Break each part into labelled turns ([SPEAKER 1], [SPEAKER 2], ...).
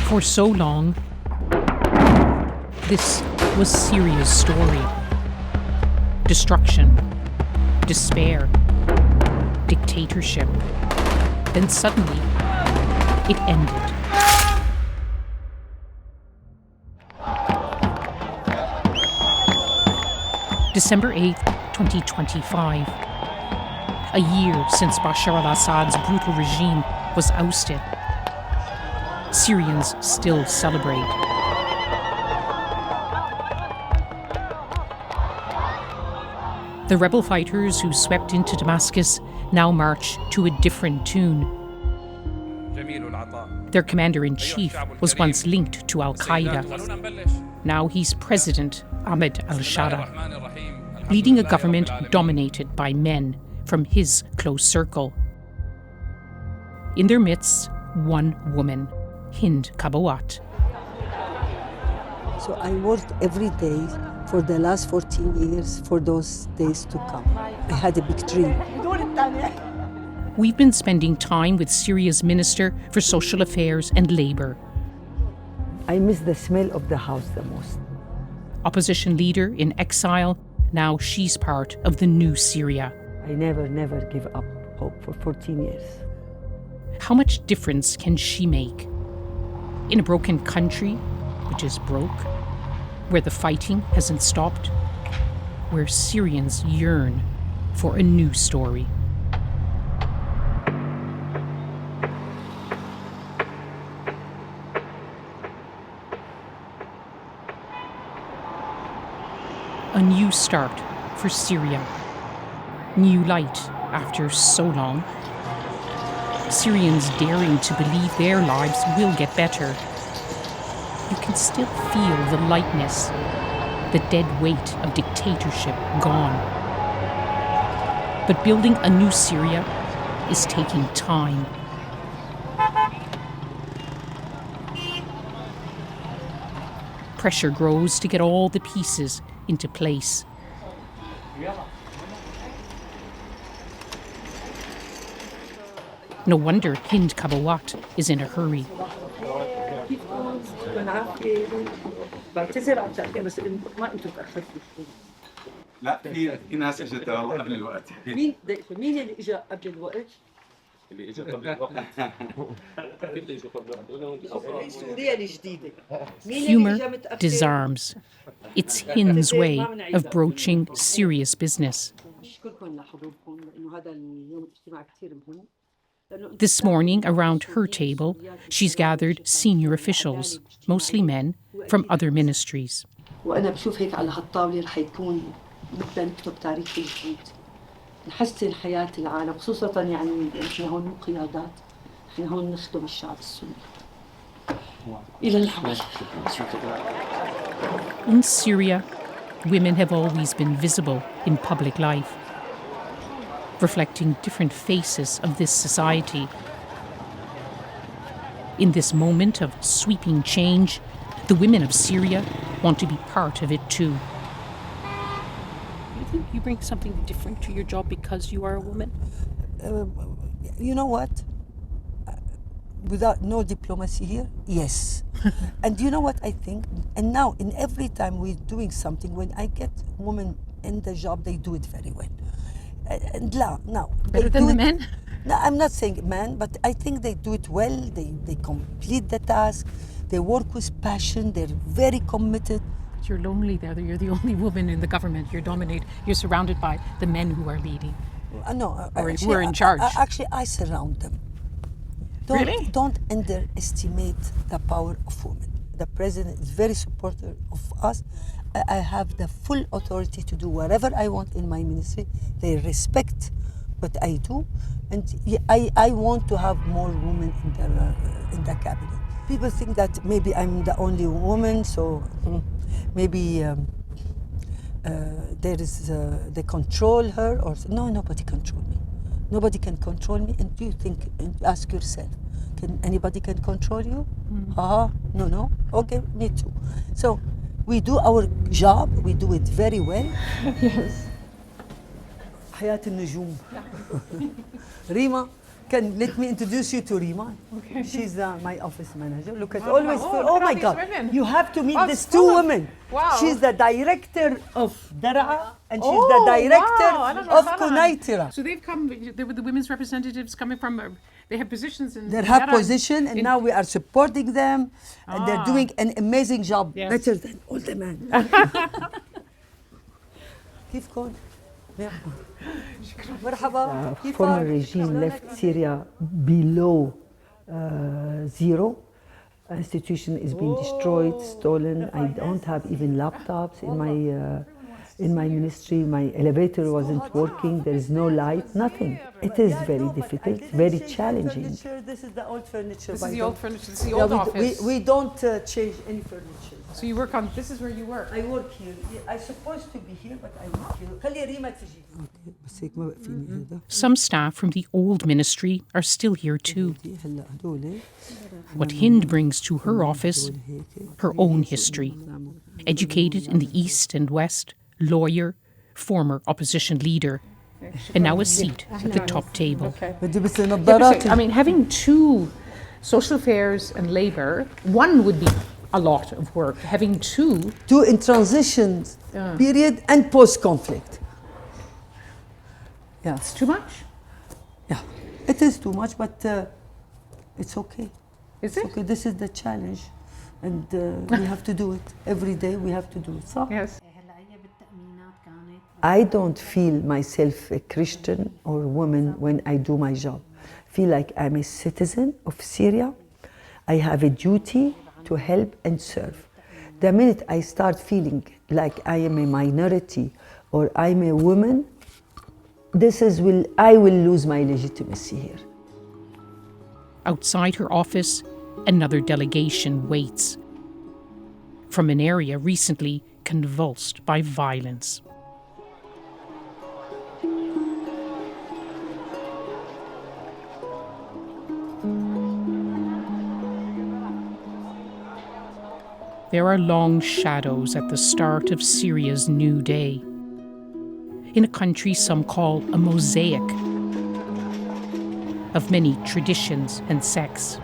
[SPEAKER 1] For so long, this was Syria's story. Destruction, despair, dictatorship. Then suddenly, it ended. December 8th, 2025. A year since Bashar al-Assad's brutal regime was ousted. Syrians still celebrate. The rebel fighters who swept into Damascus now march to a different tune. Their commander-in-chief was once linked to Al-Qaeda. Now he's President Ahmed al-Shara, leading a government dominated by men from his close circle. In their midst, one woman, Hind Kabawat.
[SPEAKER 2] So I worked every day for the last 14 years for those days to come. I had a big dream.
[SPEAKER 1] We've been spending time with Syria's Minister for Social Affairs and Labour.
[SPEAKER 2] I miss the smell of the house the most.
[SPEAKER 1] Opposition leader in exile, now she's part of the new Syria.
[SPEAKER 2] I never give up hope for 14 years.
[SPEAKER 1] How much difference can she make? In a broken country, which is broke, where the fighting hasn't stopped, where Syrians yearn for a new story. A new start for Syria. New light after so long. Syrians daring to believe their lives will get better. You can still feel the lightness, the dead weight of dictatorship gone. But building a new Syria is taking time. Pressure grows to get all the pieces into place. No wonder Hind Kabawat is in a hurry.
[SPEAKER 3] لا في ناس اجت قبل الوقت.
[SPEAKER 2] مين اللي اجى قبل الوقت؟
[SPEAKER 3] اللي اجى قبل الوقت.
[SPEAKER 2] سوريا الجديدة.
[SPEAKER 1] Humor disarms. It's Hind's way of broaching serious business. This morning, around her table, she's gathered senior officials, mostly men, from other ministries.
[SPEAKER 2] وأنا بشوف هيك على هالطاولة رح يكون مثل نكتب تاريخ جديد. نحسن حياة العالم، خصوصاً يعني إحنا هون مو قيادات، إحنا هون نخدم الشعب السوري. إلى العمل.
[SPEAKER 1] In Syria, women have always been visible in public life, reflecting different faces of this society. In this moment of sweeping change, the women of Syria want to be part of it too. Do you think you bring something different to your job because you are a woman?
[SPEAKER 2] You know what? Without no diplomacy here, yes. And you know what I think? And now, in every time we're doing something, when I get women in the job, they do it very well. And now
[SPEAKER 1] Better than the men?
[SPEAKER 2] No, I'm not saying men, but I think they do it well. They complete the task. They work with passion. They're very committed.
[SPEAKER 1] You're lonely there. You're the only woman in the government. You're surrounded by the men who are leading. Or who are in charge.
[SPEAKER 2] Actually, I surround them.
[SPEAKER 1] Really?
[SPEAKER 2] Don't underestimate the power of women. The president is very supportive of us. I have the full authority to do whatever I want in my ministry. They respect what I do, and I want to have more women in the cabinet. People think that maybe I'm the only woman, so maybe they control her, or no, nobody control me. Nobody can control me. And do you think? And ask yourself, anybody can control you? No. Okay, me too. So. We do our job, we do it very well.
[SPEAKER 1] Yes.
[SPEAKER 2] حياة النجوم. ريما Let me introduce you to Rima.
[SPEAKER 4] Okay.
[SPEAKER 2] She's my office manager. Look at
[SPEAKER 4] Oh,
[SPEAKER 2] always.
[SPEAKER 4] wow.
[SPEAKER 2] For,
[SPEAKER 4] Oh,
[SPEAKER 2] oh
[SPEAKER 4] look
[SPEAKER 2] my
[SPEAKER 4] at
[SPEAKER 2] God!
[SPEAKER 4] these women.
[SPEAKER 2] You have to meet
[SPEAKER 4] Oh,
[SPEAKER 2] these
[SPEAKER 4] it's
[SPEAKER 2] two
[SPEAKER 4] full of-
[SPEAKER 2] women.
[SPEAKER 4] Wow.
[SPEAKER 2] She's the director of Daraa and she's
[SPEAKER 4] Oh,
[SPEAKER 2] the director
[SPEAKER 4] wow. I don't know
[SPEAKER 2] of
[SPEAKER 4] that.
[SPEAKER 2] Kunaitira.
[SPEAKER 1] So they've come, the women's representatives coming from, they have positions in...
[SPEAKER 2] They have
[SPEAKER 1] Daraa
[SPEAKER 2] position, and now we are supporting them, and they're
[SPEAKER 1] Ah.
[SPEAKER 2] doing an amazing job,
[SPEAKER 1] Yes.
[SPEAKER 2] better than all the men. كيف كون؟ مرحبا.
[SPEAKER 5] The former regime left Syria below zero. Institution is being destroyed, stolen. I don't have even laptops in my ministry. My elevator wasn't working. There is no light, nothing. It is very difficult, very challenging.
[SPEAKER 2] This is the old furniture.
[SPEAKER 1] This
[SPEAKER 2] by
[SPEAKER 1] is the
[SPEAKER 2] way.
[SPEAKER 1] old furniture, this is the
[SPEAKER 2] Yeah,
[SPEAKER 1] old office.
[SPEAKER 2] we don't change any furniture.
[SPEAKER 1] So you work on, this is where you work.
[SPEAKER 2] I work here. I'm supposed to be here, but I work here. خلي ريما تجي. بس هيك ما بقى فيني هذا.
[SPEAKER 1] Some staff from the old ministry are still here too.
[SPEAKER 2] هلا هدول.
[SPEAKER 1] What Hind brings to her office, her own history. Educated in the East and West, lawyer, former opposition leader, and now a seat at the top table.
[SPEAKER 2] بدي بس نظارات.
[SPEAKER 1] I mean, having two, social affairs and labor, one would be a lot of work. Having two,
[SPEAKER 2] Two in transition period and post-conflict. Yeah,
[SPEAKER 1] it's too much.
[SPEAKER 2] yeah, it is too much, but it's okay.
[SPEAKER 1] Is it?
[SPEAKER 2] Okay, this is the challenge, and we have to do it every day. We have to do it. So
[SPEAKER 1] Yes.
[SPEAKER 5] I don't feel myself a Christian or woman when I do my job. I feel like I'm a citizen of Syria. I have a duty to help and serve. The minute I start feeling like I am a minority or I'm a woman, I will lose my legitimacy here.
[SPEAKER 1] Outside her office, another delegation waits. From an area recently convulsed by violence. There are long shadows at the start of Syria's new day. In a country some call a mosaic of many traditions and sects.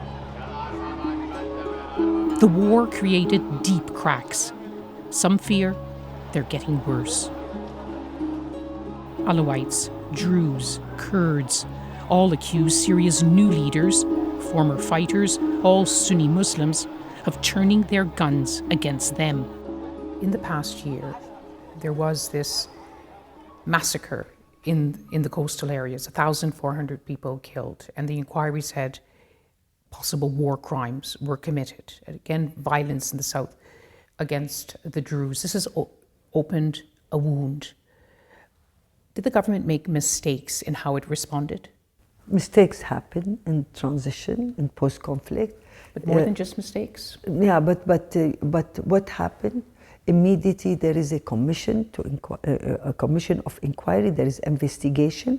[SPEAKER 1] The war created deep cracks. Some fear they're getting worse. Alawites, Druze, Kurds, all accuse Syria's new leaders, former fighters, all Sunni Muslims, of turning their guns against them. In the past year, there was this massacre in the coastal areas, 1,400 people killed, and the inquiry said possible war crimes were committed. Again, violence in the south against the Druze. This has opened a wound. Did the government make mistakes in how it responded?
[SPEAKER 5] Mistakes happen in transition, in post-conflict.
[SPEAKER 1] But more than just mistakes?
[SPEAKER 5] Yeah, but what happened? Immediately there is a commission a commission of inquiry. There is investigation,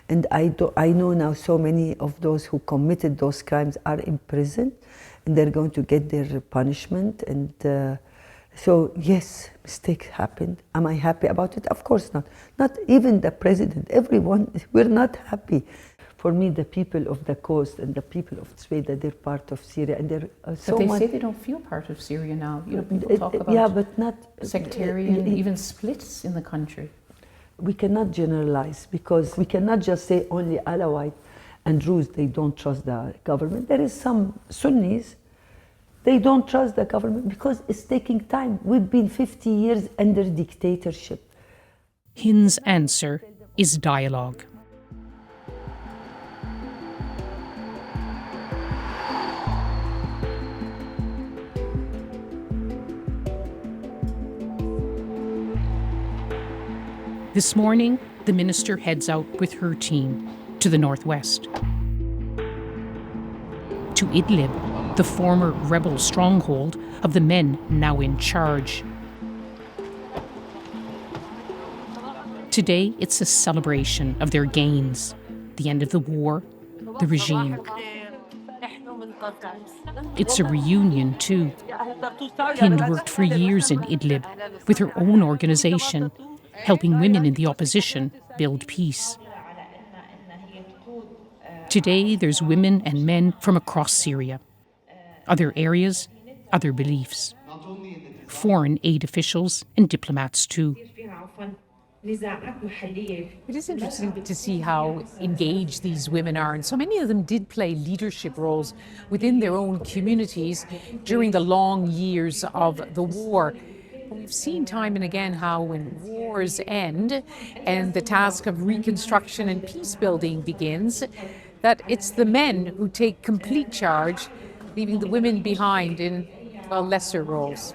[SPEAKER 5] and I know now so many of those who committed those crimes are in prison, and they're going to get their punishment. And so yes, mistakes happened. Am I happy about it? Of course not. Not even the president. Everyone. We're not happy. For me, the people of the coast and the people of Sweden, they're part of Syria, and they're so
[SPEAKER 1] but they
[SPEAKER 5] much.
[SPEAKER 1] say they don't feel part of Syria now. You know, people talk about
[SPEAKER 5] but not
[SPEAKER 1] sectarian, even splits in the country.
[SPEAKER 5] We cannot generalize, because we cannot just say only Alawite and Druze, they don't trust the government. There is some Sunnis, they don't trust the government because it's taking time. We've been 50 years under dictatorship.
[SPEAKER 1] Hind's answer is dialogue. This morning, the minister heads out with her team to the northwest. To Idlib, the former rebel stronghold of the men now in charge. Today, it's a celebration of their gains, the end of the war, the regime. It's a reunion, too. Hind worked for years in Idlib with her own organization, helping women in the opposition build peace. Today, there's women and men from across Syria. Other areas, other beliefs. Foreign aid officials and diplomats too.
[SPEAKER 4] It is interesting to see how engaged these women are, and so many of them did play leadership roles within their own communities during the long years of the war. We've seen time and again how when wars end and the task of reconstruction and peace building begins, that it's the men who take complete charge, leaving the women behind in, well, lesser roles.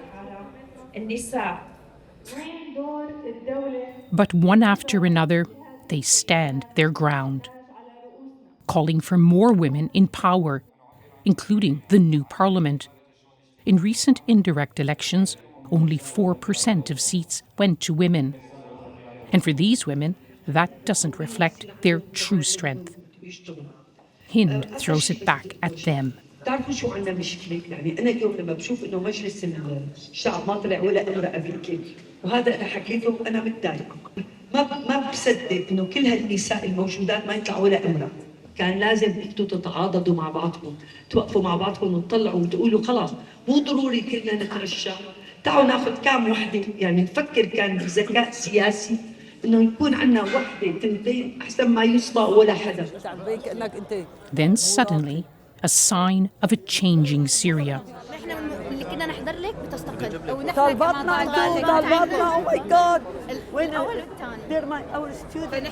[SPEAKER 1] But one after another, they stand their ground, calling for more women in power, including the new parliament. In recent indirect elections, only 4% of seats went to women. And for these women, that doesn't reflect their true strength. Hind throws it back at them.
[SPEAKER 6] بتعرفوا شو عندنا مشكلة؟ يعني أنا اليوم لما بشوف إنه مجلس الشعب ما طلع ولا امرأة قبل، وهذا أنا حكيته وأنا متضايق. ما بصدق إنه كل هالنساء الموجودات ما يطلع ولا امرأة. كان لازم أنتوا تتعاضدوا مع بعضكم، توقفوا مع بعضكم وتطلعوا وتقولوا خلاص مو ضروري كلنا نترشح، تعالوا ناخذ كام وحدة، يعني نفكر كان بذكاء سياسي إنه يكون عندنا وحدة تنتين أحسن ما يصبح ولا حدا.
[SPEAKER 1] Then suddenly, a sign of a changing Syria.
[SPEAKER 2] طالباتنا oh my God وين they're our students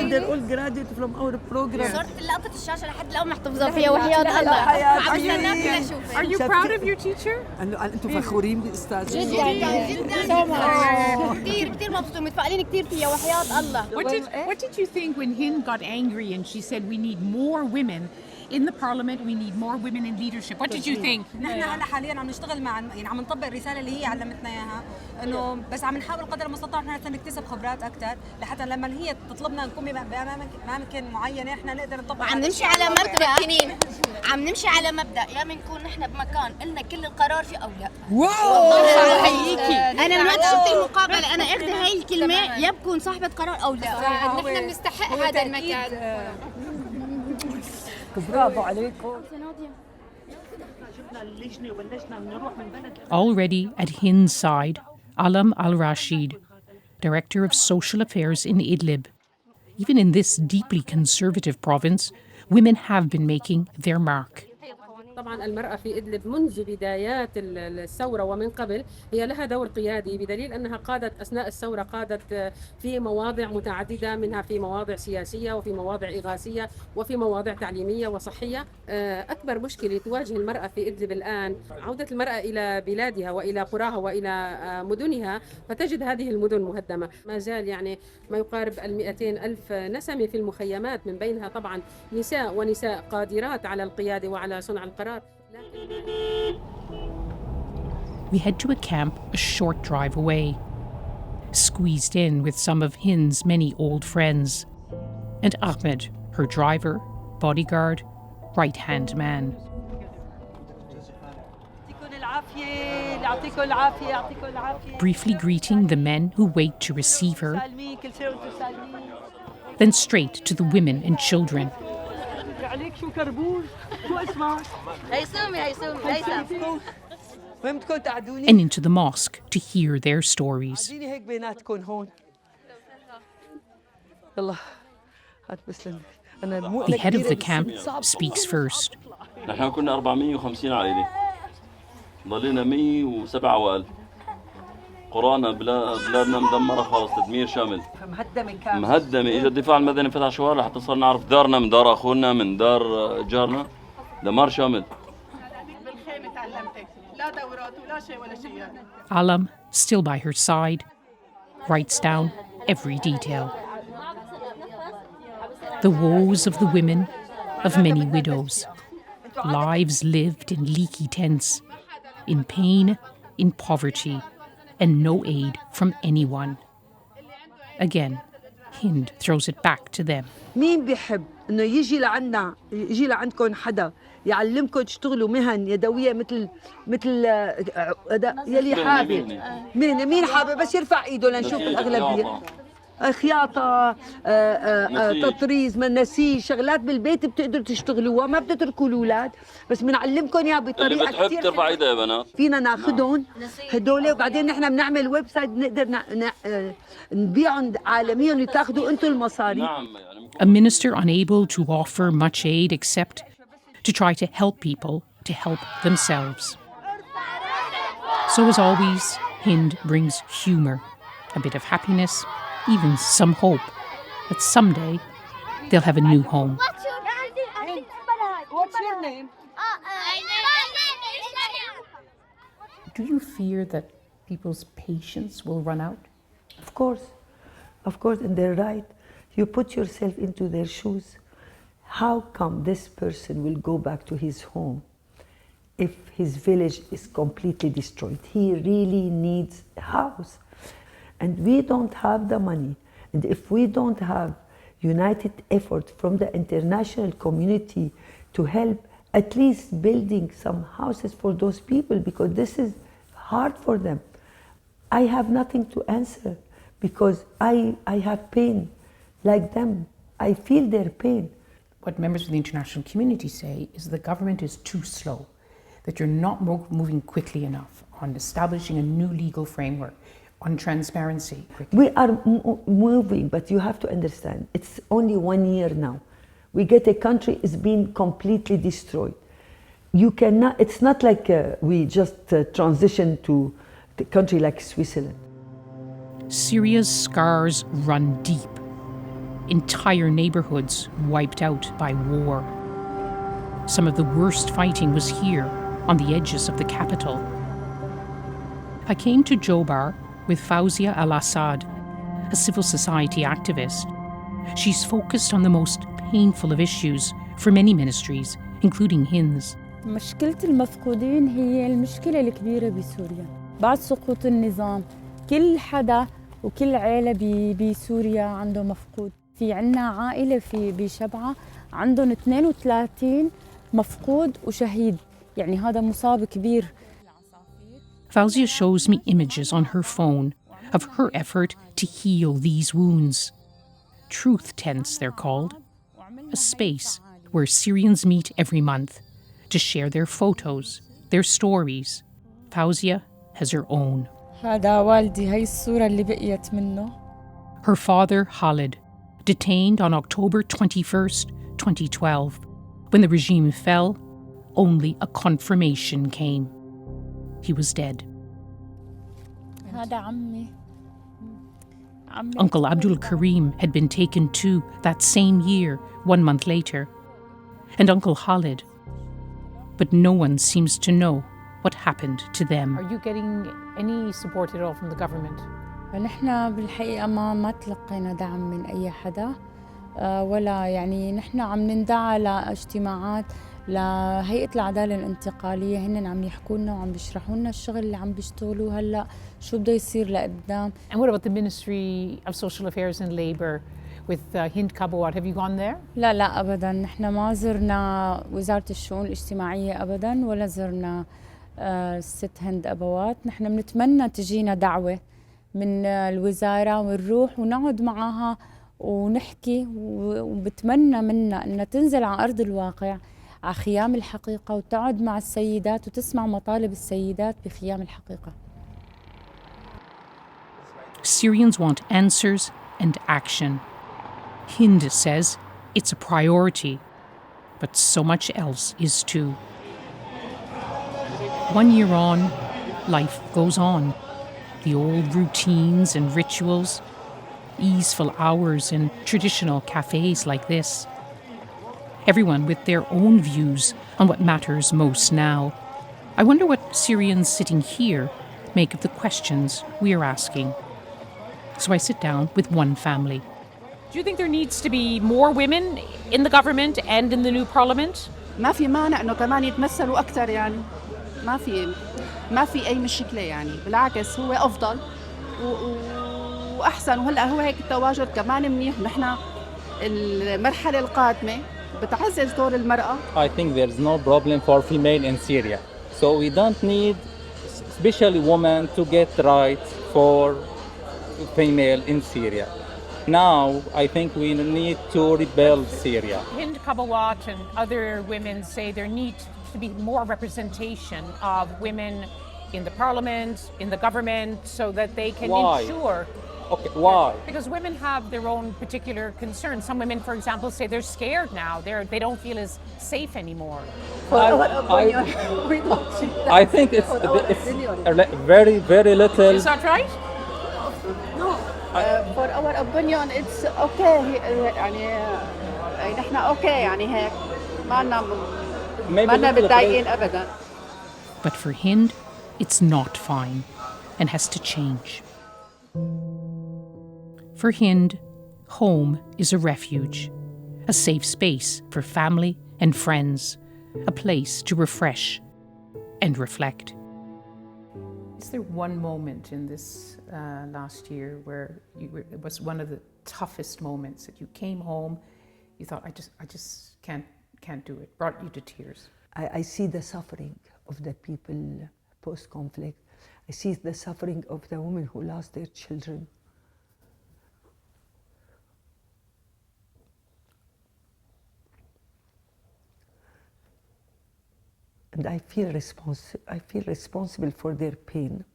[SPEAKER 2] they're all graduated from our program.
[SPEAKER 7] صورة لقطة الشاشة لحد الآن محتفظة فيها وحياة الله.
[SPEAKER 4] Are you proud of your teacher?
[SPEAKER 2] أنتم فخورين بأستاذ
[SPEAKER 7] جدا كثير مبسوطين متفائلين كثير فيها وحياة الله.
[SPEAKER 4] What did you think when Hind got angry and she said we need more women in the parliament, we need more women in leadership? What did you think?
[SPEAKER 8] نحن هلا حاليا عم نشتغل مع يعني عم نطبق الرساله اللي هي علمتنا اياها، انه بس عم نحاول قدر المستطاع نحن نكتسب خبرات اكثر لحتى لما هي تطلبنا نكون باماكن معينه احنا نقدر نطبق.
[SPEAKER 7] وعم نمشي على مبدا عم نمشي على مبدا يا بنكون نحن بمكان قلنا كل القرار في او لا.
[SPEAKER 4] واو حييكي.
[SPEAKER 7] انا من وقت شفت المقابله انا اخذ هاي الكلمه يا بكون صاحبه قرار او لا.
[SPEAKER 8] نحن بنستحق هذا المكان.
[SPEAKER 2] برافو عليكم.
[SPEAKER 1] Already at Hind's side, Alam al-Rashid, Director of Social Affairs in Idlib. Even in this deeply conservative province, women have been making their mark.
[SPEAKER 9] طبعا المرأة في إدلب منذ بدايات الثورة ومن قبل هي لها دور قيادي، بدليل أنها قادت أثناء الثورة، قادت في مواضع متعددة، منها في مواضع سياسية وفي مواضع إغاثية وفي مواضع تعليمية وصحية. أكبر مشكلة تواجه المرأة في إدلب الآن عودة المرأة إلى بلادها وإلى قراها وإلى مدنها، فتجد هذه المدن مهدمة. ما زال يعني ما يقارب 200,000 نسمة في المخيمات، من بينها طبعا نساء ونساء قادرات على القيادة وعلى صنع القرار.
[SPEAKER 1] We head to a camp a short drive away, squeezed in with some of Hind's many old friends, and Ahmed, her driver, bodyguard, right-hand man. Briefly greeting the men who wait to receive her, then straight to the women and children. And into the mosque to hear their stories. The head of the camp speaks first.
[SPEAKER 10] نحن كنا 450 عائلة، ضلينا 107 أوائل. قرانا بلادنا مدمرة خالص، تدمير شامل. مهدمة. إجا الدفاع المدني فتح شوارع حتى صار نعرف دارنا من دار أخونا من دار جارنا، دمار شامل.
[SPEAKER 8] بالخيمة تعلمتك، لا دورات ولا شيء ولا شيء.
[SPEAKER 1] Alam, still by her side, writes down every detail. The woes of the women, of many widows. Lives lived in leaky tents, in pain, in poverty, and no aid from anyone. Again, Hind throws it back to them.
[SPEAKER 2] مين بيحب إنه يجي لعنا، يجي لعندكم حدا يعلمكم تشتغلوا مهن يدوية مثل يلي حابب. مين حابب بس يرفع إيده لنشوف الأغلبية.
[SPEAKER 5] خياطة، تطريز، منسيج، شغلات بالبيت بتقدروا تشتغلوها، ما بتتركوا الأولاد، بس بنعلمكم إياها بطريقة
[SPEAKER 10] اللي بتحب ترفع ايدها يا بنات
[SPEAKER 5] فينا ناخذهم هدول، وبعدين نحن بنعمل ويب سايت بنقدر نبيعهم عالميا وتاخذوا أنتم المصاري.
[SPEAKER 1] A minister unable to offer much aid except to try to help people to help themselves. So as always, Hind brings humour, a bit of happiness, even some hope that someday they'll have a new home.
[SPEAKER 8] What's your name?
[SPEAKER 1] Do you fear that people's patience will run out?
[SPEAKER 5] Of course, and they're right. You put yourself into their shoes. How come this person will go back to his home if his village is completely destroyed? He really needs a house. And we don't have the money. And if we don't have united effort from the international community to help at least building some houses for those people, because this is hard for them. I have nothing to answer because I have pain like them. I feel their pain.
[SPEAKER 1] What members of the international community say is the government is too slow, that you're not moving quickly enough on establishing a new legal framework, on transparency.
[SPEAKER 5] We are moving, but you have to understand, it's only 1 year now. We get a country is being completely destroyed. You cannot, it's not like we just transition to a country like Switzerland.
[SPEAKER 1] Syria's scars run deep. Entire neighborhoods wiped out by war. Some of the worst fighting was here, on the edges of the capital. I came to Jobar with Fawzia Al-Assad, a civil society activist. She's focused on the most painful of issues for many ministries, including Hind's.
[SPEAKER 11] مشكلة المفقودين هي المشكلة الكبيرة بسوريا. بعد سقوط النظام كل حدا وكل عائلة بسوريا عنده مفقود. في عنا عائلة بشبعة عندهم 32 مفقود وشهيد، يعني هذا مصاب كبير.
[SPEAKER 1] Fawzia shows me images on her phone of her effort to heal these wounds. Truth tents, they're called. A space where Syrians meet every month to share their photos, their stories. Fawzia has her own.
[SPEAKER 11] هذا والدي، هاي الصورة اللي بقيت منه.
[SPEAKER 1] Her father, Khalid, detained on October 21st, 2012. When the regime fell, only a confirmation came. He was dead.
[SPEAKER 11] هذا عمي.
[SPEAKER 1] Uncle Abdul Karim had been taken too that same year, 1 month later. And Uncle Khalid. But no one seems to know what happened to them.
[SPEAKER 4] Are you getting any support at all from the government?
[SPEAKER 11] نحن بالحقيقة ما تلقينا دعم من أي حدا، ولا يعني نحن عم ندعى لاجتماعات لهيئة العدالة الانتقالية، هن عم يحكوا لنا وعم بيشرحوا لنا الشغل اللي عم بيشتغلوه هلا شو بده يصير لقدام.
[SPEAKER 4] And what about the Ministry of Social Affairs and Labour with Hind Kabawat? Have you gone there?
[SPEAKER 11] لا أبدا، نحن ما زرنا وزارة الشؤون الاجتماعية أبدا، ولا زرنا الست هند أبوات. نحن بنتمنى تجينا دعوة من الوزارة ونروح ونقعد معها ونحكي، وبتمنى منا أنها تنزل على أرض الواقع على خيام الحقيقة وتقعد مع السيدات وتسمع مطالب السيدات بخيام الحقيقة.
[SPEAKER 1] Syrians want answers and action. Hind says it's a priority, but so much else is too. 1 year on, life goes on. The old routines and rituals, easeful hours in traditional cafes like this. Everyone with their own views on what matters most now. I wonder what Syrians sitting here make of the questions we are asking. So I sit down with one family.
[SPEAKER 4] Do you think there needs to be more women in the government and in the new parliament?
[SPEAKER 12] ما في مانع انه كمان يتمثلوا اكثر، يعني ما في اي مشكله، يعني بالعكس هو افضل واحسن، وهلا هو هيك التواجد كمان منيح. نحن المرحله القادمه بتعزز دور المراه.
[SPEAKER 13] I think there's no problem for female in Syria, so we don't need especially women to get rights for female in Syria. now I think we need to rebuild Syria.
[SPEAKER 1] Hind Kabawat and other women say there needs to be more representation of women in the parliament, in the government, so that they can ensure.
[SPEAKER 13] Okay, why?
[SPEAKER 1] Because women have their own particular concerns. Some women, for example, say they're scared now. They don't feel as safe anymore.
[SPEAKER 13] I think it's very, very little.
[SPEAKER 1] Is that right?
[SPEAKER 12] No. For our opinion, it's okay. يعني نحن okay يعني هيك ما لنا متضايقين أبدا.
[SPEAKER 1] But for Hind, it's not fine and has to change. For Hind, home is a refuge, a safe space for family and friends, a place to refresh and reflect. Is there one moment in this last year where it was one of the toughest moments that you came home, you thought, I just can't do it, brought you to tears?
[SPEAKER 5] I see the suffering of the people post-conflict. I see the suffering of the women who lost their children. And I feel responsible for their pain.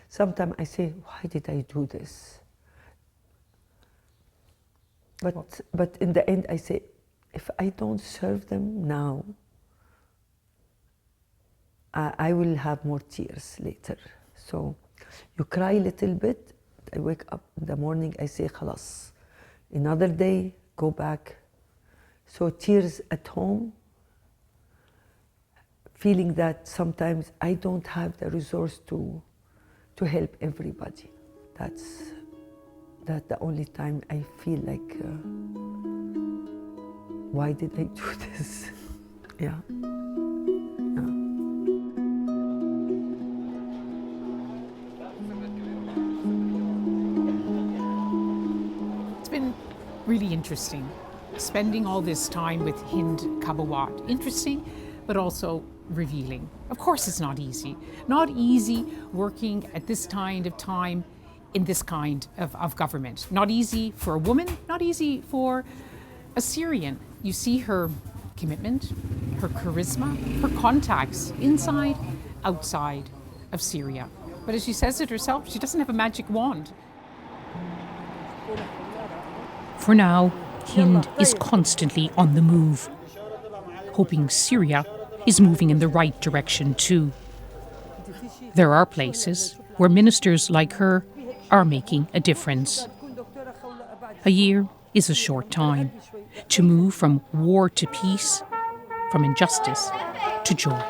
[SPEAKER 5] Sometimes I say, why did I do this? But in the end I say, if I don't serve them now, I will have more tears later. So you cry a little bit, I wake up in the morning, I say, khalas. Another day, go back. So tears at home, feeling that sometimes I don't have the resource to help everybody. That's the only time I feel like, why did I do this? Yeah.
[SPEAKER 1] It's been really interesting spending all this time with Hind Kabawat. Interesting, but also revealing. Of course it's not easy. Not easy working at this kind of time in this kind of government. Not easy for a woman, not easy for a Syrian. You see her commitment, her charisma, her contacts inside, outside of Syria. But as she says it herself, she doesn't have a magic wand. For now, Hind is constantly on the move, hoping Syria is moving in the right direction too. There are places where ministers like her are making a difference. A year is a short time to move from war to peace, from injustice to joy.